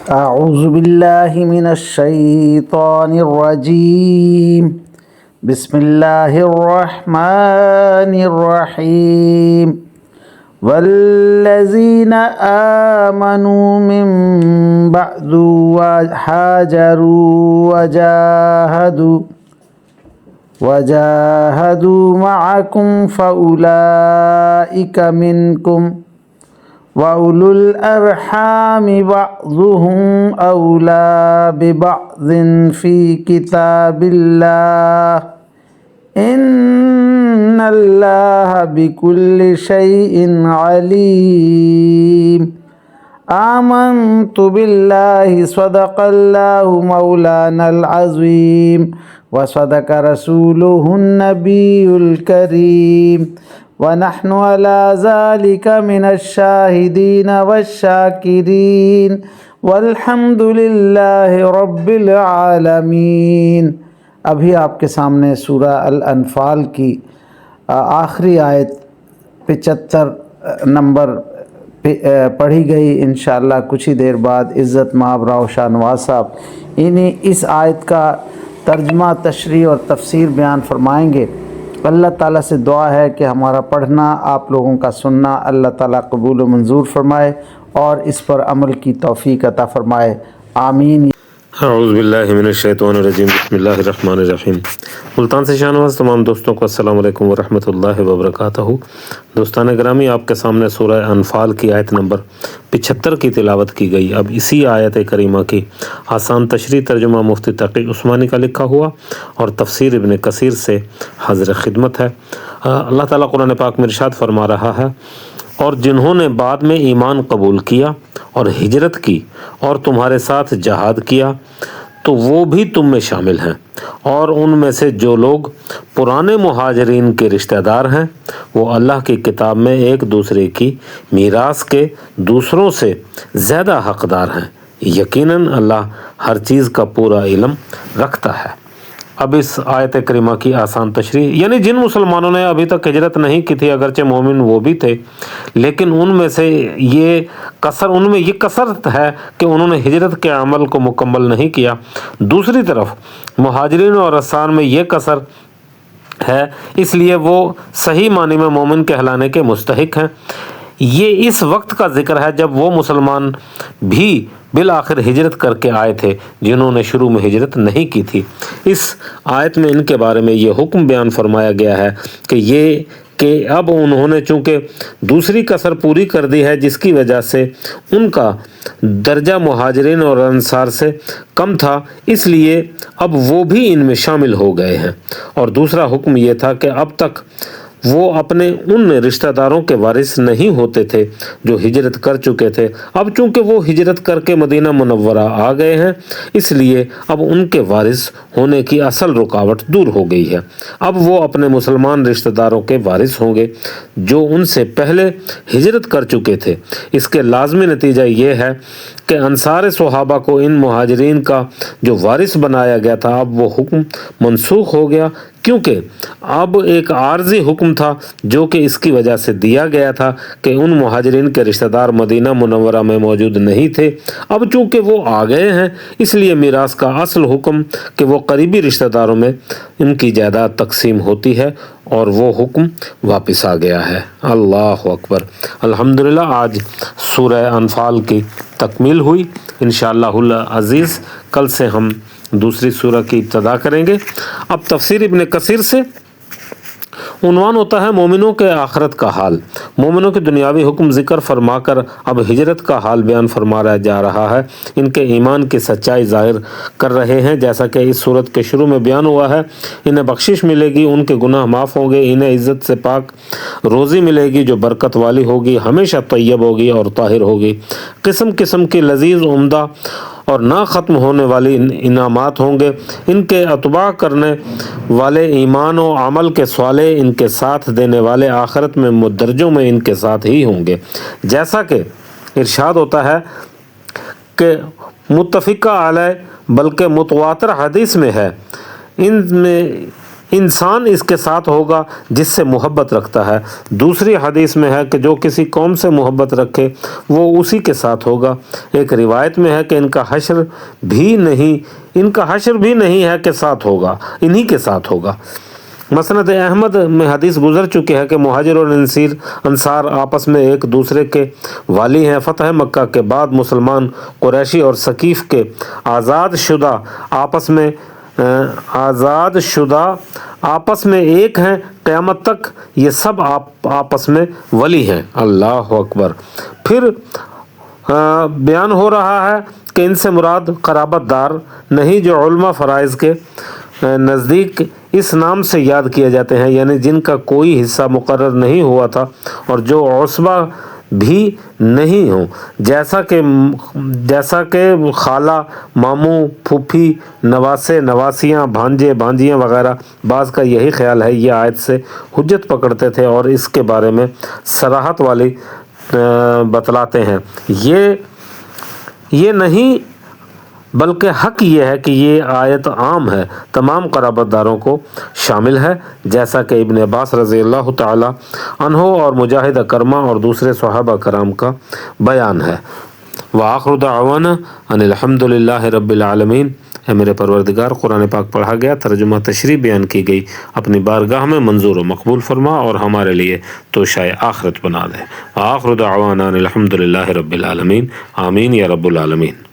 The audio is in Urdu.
أعوذ بالله من الشيطان الرجيم. بسم الله الرحمن الرحيم. والذين آمنوا من بعد وهاجروا وجاهدوا معكم فأولئك منكم وَأُولُو الْأَرْحَامِ بَعْضُهُمْ أَوْلَى بِبَعْضٍ فِي كِتَابِ اللَّهِ إِنَّ اللَّهَ بِكُلِّ شَيْءٍ عَلِيمٌ. آمنت بالله صدق الله مولانا العظيم وصدق رسوله النبي الكريم ونحن على ذلك من الشاهدين والشاكرين والحمد لله رب العالمین. ابھی آپ کے سامنے سورہ الانفال کی آخری آیت 75 نمبر پڑھی گئی. انشاءاللہ کچھ ہی دیر بعد عزت مآب راؤ شاہ نواز صاحب انہیں اس آیت کا ترجمہ، تشریح اور تفسیر بیان فرمائیں گے. اللہ تعالیٰ سے دعا ہے کہ ہمارا پڑھنا، آپ لوگوں کا سننا اللہ تعالیٰ قبول و منظور فرمائے اور اس پر عمل کی توفیق عطا فرمائے. آمین. اعوذ باللہ من الشیطان الرجیم. بسم اللہ الرحمن الرحیم. ملتان سے شاہ نواز تمام دوستوں کو السلام علیکم ورحمۃ اللہ وبرکاتہ. دوستان گرامی، آپ کے سامنے سورہ انفال کی آیت نمبر 75 کی تلاوت کی گئی. اب اسی آیت کریمہ کی آسان تشریح ترجمہ مفتی تقی عثمانی کا لکھا ہوا اور تفسیر ابن کثیر سے حاضر خدمت ہے. اللہ تعالیٰ قرآن پاک میں ارشاد فرما رہا ہے: اور جنہوں نے بعد میں ایمان قبول کیا اور ہجرت کی اور تمہارے ساتھ جہاد کیا تو وہ بھی تم میں شامل ہیں، اور ان میں سے جو لوگ پرانے مہاجرین کے رشتہ دار ہیں وہ اللہ کی کتاب میں ایک دوسرے کی میراث کے دوسروں سے زیادہ حقدار ہیں. یقیناً اللہ ہر چیز کا پورا علم رکھتا ہے. اب اس آیت کریمہ کی آسان تشریح، یعنی جن مسلمانوں نے ابھی تک ہجرت نہیں کی تھی، اگرچہ مومن وہ بھی تھے، لیکن ان میں یہ کثر ہے کہ انہوں نے ہجرت کے عمل کو مکمل نہیں کیا. دوسری طرف مہاجرین اور انصار میں یہ کثر ہے، اس لیے وہ صحیح معنی میں مومن کہلانے کے مستحق ہیں. یہ اس وقت کا ذکر ہے جب وہ مسلمان بھی بالآخر ہجرت کر کے آئے تھے جنہوں نے شروع میں ہجرت نہیں کی تھی. اس آیت میں ان کے بارے میں یہ حکم بیان فرمایا گیا ہے کہ اب انہوں نے چونکہ دوسری کسر پوری کر دی ہے جس کی وجہ سے ان کا درجہ مہاجرین اور انصار سے کم تھا، اس لیے اب وہ بھی ان میں شامل ہو گئے ہیں. اور دوسرا حکم یہ تھا کہ اب تک وہ اپنے ان رشتہ داروں کے وارث نہیں ہوتے تھے جو ہجرت کر چکے تھے. اب چونکہ وہ ہجرت کر کے مدینہ منورہ آ گئے ہیں، اس لیے اب ان کے وارث ہونے کی اصل رکاوٹ دور ہو گئی ہے. اب وہ اپنے مسلمان رشتہ داروں کے وارث ہوں گے جو ان سے پہلے ہجرت کر چکے تھے. اس کے لازمی نتیجہ یہ ہے کہ انصار صحابہ کو ان مہاجرین کا جو وارث بنایا گیا تھا اب وہ حکم منسوخ ہو گیا، کیونکہ اب ایک عارضی حکم تھا جو کہ اس کی وجہ سے دیا گیا تھا کہ ان مہاجرین کے رشتہ دار مدینہ منورہ میں موجود نہیں تھے. اب چونکہ وہ آ گئے ہیں، اس لیے میراث کا اصل حکم کہ وہ قریبی رشتہ داروں میں ان کی جائیداد تقسیم ہوتی ہے اور وہ حکم واپس آ گیا ہے. اللہ اکبر. الحمدللہ آج سورہ انفال کی تکمیل ہوئی. انشاءاللہ العزیز کل سے ہم دوسری سورہ کی ابتدا کریں گے. اب تفسیر ابن کثیر سے عنوان ہوتا ہے مومنوں کے آخرت کا حال. مومنوں کے دنیاوی حکم ذکر فرما کر اب ہجرت کا حال بیان فرمایا جا رہا ہے. ان کے ایمان کی سچائی ظاہر کر رہے ہیں جیسا کہ اس صورت کے شروع میں بیان ہوا ہے. انہیں بخشش ملے گی، ان کے گناہ معاف ہوں گے، انہیں عزت سے پاک روزی ملے گی جو برکت والی ہوگی، ہمیشہ طیب ہوگی اور طاہر ہوگی. قسم قسم کی لذیذ، عمدہ اور نہ ختم ہونے والی انعامات ہوں گے. ان کے اتباع کرنے والے ایمان و عمل کے صالح ان کے ساتھ دینے والے آخرت میں مدرجوں میں ان کے ساتھ ہی ہوں گے. جیسا کہ ارشاد ہوتا ہے کہ متفقہ علیہ بلکہ متواتر حدیث میں ہے، انسان اس کے ساتھ ہوگا جس سے محبت رکھتا ہے۔ دوسری حدیث میں ہے کہ جو کسی قوم سے محبت رکھے وہ اسی کے ساتھ ہوگا۔ ایک روایت میں ہے کہ ان کا حشر بھی نہیں ہے کہ ساتھ ہوگا، انہی کے ساتھ ہوگا۔ مسند احمد میں حدیث گزر چکی ہے کہ مہاجر اور انصار آپس میں ایک دوسرے کے والی ہیں۔ فتح مکہ کے بعد مسلمان قریشی اور ثقیف کے آزاد شدہ آپس میں ایک ہیں، قیامت تک یہ سب آپس میں ولی ہیں۔ اللہ اکبر۔ پھر بیان ہو رہا ہے کہ ان سے مراد قرابت دار نہیں جو علماء فرائض کے نزدیک اس نام سے یاد کیے جاتے ہیں، یعنی جن کا کوئی حصہ مقرر نہیں ہوا تھا اور جو عصبہ بھی نہیں ہوں، جیسا کہ خالہ، ماموں، پھوپھی، نواسے، نواسیاں، بھانجے، بھانجیاں وغیرہ۔ بعض کا یہی خیال ہے یہ آیت سے حجت پکڑتے تھے اور اس کے بارے میں صراحت والی بتلاتے ہیں۔ یہ نہیں بلکہ حق یہ ہے کہ یہ آیت عام ہے، تمام قرابت داروں کو شامل ہے، جیسا کہ ابن عباس رضی اللہ تعالی عنہ اور مجاہد اکرمہ اور دوسرے صحابہ کرام کا بیان ہے۔ وآخر دعوانا ان الحمد للہ رب العالمین۔ اے میرے پروردگار، قرآن پاک پڑھا گیا، ترجمہ تشریح بیان کی گئی، اپنی بارگاہ میں منظور و مقبول فرما اور ہمارے لیے توشائے آخرت بنا دے۔ وآخر دعوانا ان الحمد للہ رب العالمین۔ آمین یا رب العالمین۔